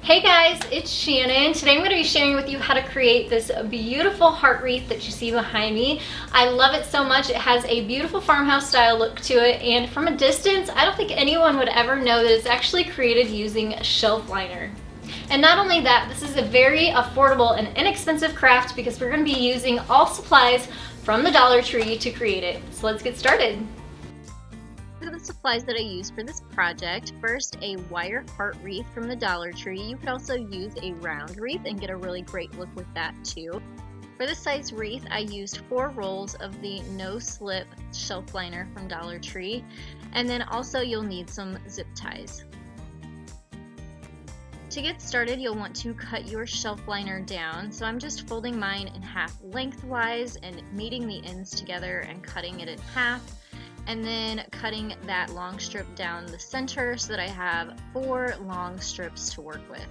Hey guys, it's Shannon. Today I'm going to be sharing with you how to create this beautiful heart wreath that you see behind me. I love it so much. It has a beautiful farmhouse style look to it, and from a distance I don't think anyone would ever know that it's actually created using shelf liner. And not only that, this is a very affordable and inexpensive craft because we're going to be using all supplies from the Dollar Tree to create it. So let's get started. These are the supplies that I used for this project. First, a wire heart wreath from the Dollar Tree. You could also use a round wreath and get a really great look with that too. For this size wreath, I used 4 rolls of the no slip shelf liner from Dollar Tree, and then also you'll need some zip ties. To get started, you'll want to cut your shelf liner down. So I'm just folding mine in half lengthwise and meeting the ends together and cutting it in half, and then cutting that long strip down the center so that I have 4 long strips to work with.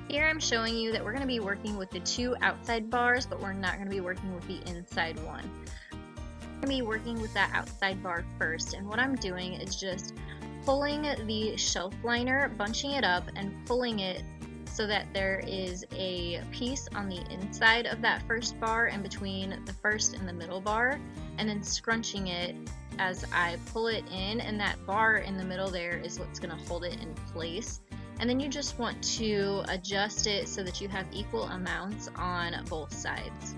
Here I'm showing you that we're going to be working with the 2 outside bars, but we're not going to be working with the inside one. We're going to be working with that outside bar first, and what I'm doing is just pulling the shelf liner, bunching it up, and pulling it so that there is a piece on the inside of that first bar and between the first and the middle bar, and then scrunching it as I pull it in, and that bar in the middle there is what's going to hold it in place. And then you just want to adjust it so that you have equal amounts on both sides.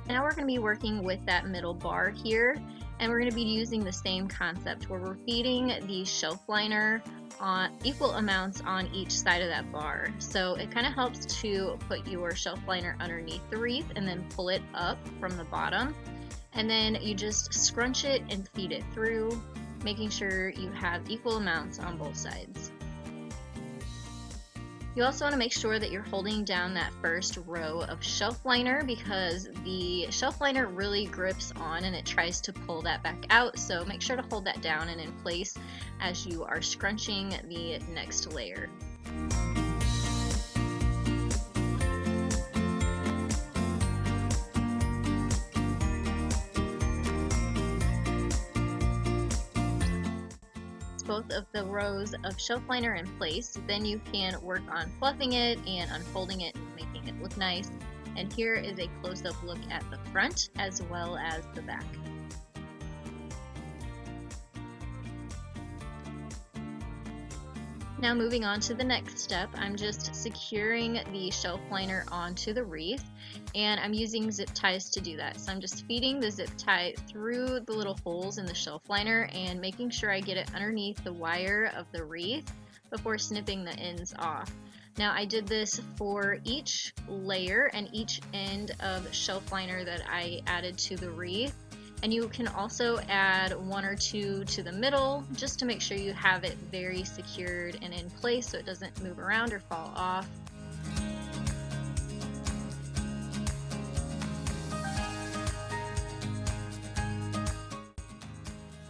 Now we're going to be working with that middle bar here, and we're going to be using the same concept where we're feeding the shelf liner on equal amounts on each side of that bar. So it kind of helps to put your shelf liner underneath the wreath and then pull it up from the bottom, and then you just scrunch it and feed it through, making sure you have equal amounts on both sides. You also want to make sure that you're holding down that first row of shelf liner because the shelf liner really grips on and it tries to pull that back out, so make sure to hold that down and in place as you are scrunching the next layer. Both of the rows of shelf liner in place, then you can work on fluffing it and unfolding it and making it look nice. And here is a close-up look at the front as well as the back. Now moving on to the next step, I'm just securing the shelf liner onto the wreath, and I'm using zip ties to do that. So I'm just feeding the zip tie through the little holes in the shelf liner and making sure I get it underneath the wire of the wreath before snipping the ends off. Now I did this for each layer and each end of shelf liner that I added to the wreath. And you can also add 1 or 2 to the middle just to make sure you have it very secured and in place so it doesn't move around or fall off.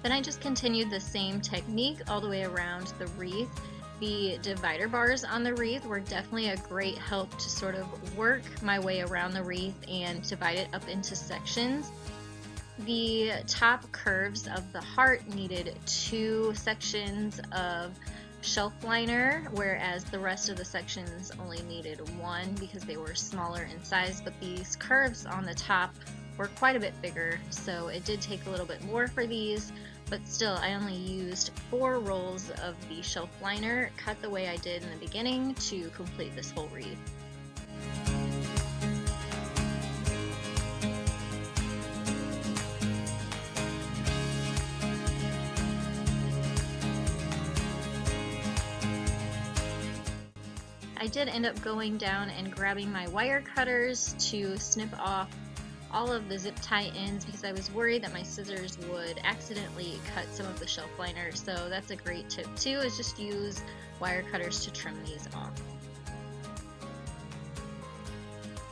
Then I just continued the same technique all the way around the wreath. The divider bars on the wreath were definitely a great help to sort of work my way around the wreath and divide it up into sections. The top curves of the heart needed 2 sections of shelf liner, whereas the rest of the sections only needed 1 because they were smaller in size, but these curves on the top were quite a bit bigger, so it did take a little bit more for these, but still I only used 4 rolls of the shelf liner, cut the way I did in the beginning, to complete this whole wreath. I did end up going down and grabbing my wire cutters to snip off all of the zip tie ends because I was worried that my scissors would accidentally cut some of the shelf liner. So that's a great tip too, is just use wire cutters to trim these off.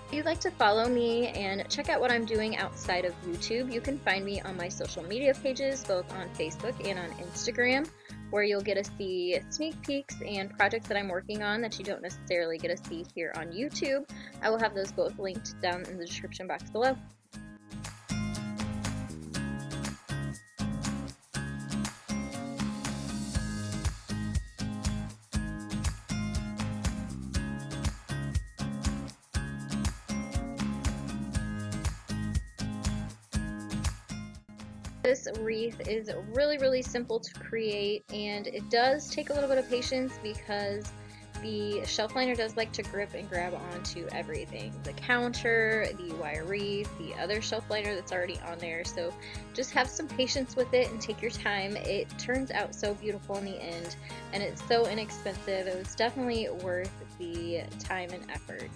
If you'd like to follow me and check out what I'm doing outside of YouTube, you can find me on my social media pages, both on Facebook and on Instagram. where you'll get to see sneak peeks and projects that I'm working on that you don't necessarily get to see here on YouTube. I will have those both linked down in the description box below. This wreath is really simple to create, and it does take a little bit of patience because the shelf liner does like to grip and grab onto everything. The counter, the wire wreath, the other shelf liner that's already on there. So just have some patience with it and take your time. It turns out so beautiful in the end, and it's so inexpensive. It was definitely worth the time and effort.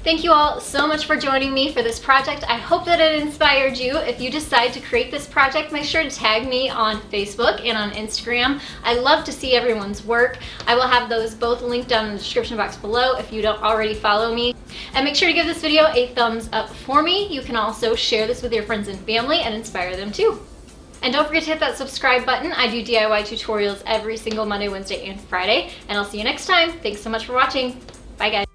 Thank you all so much for joining me for this project. I hope that it inspired you. If you decide to create this project, make sure to tag me on Facebook and on Instagram. I love to see everyone's work. I will have those both linked down in the description box below if you don't already follow me. And make sure to give this video a thumbs up for me. You can also share this with your friends and family and inspire them too. And don't forget to hit that subscribe button. I do DIY tutorials every single Monday, Wednesday, and Friday. And I'll see you next time. Thanks so much for watching. Bye guys.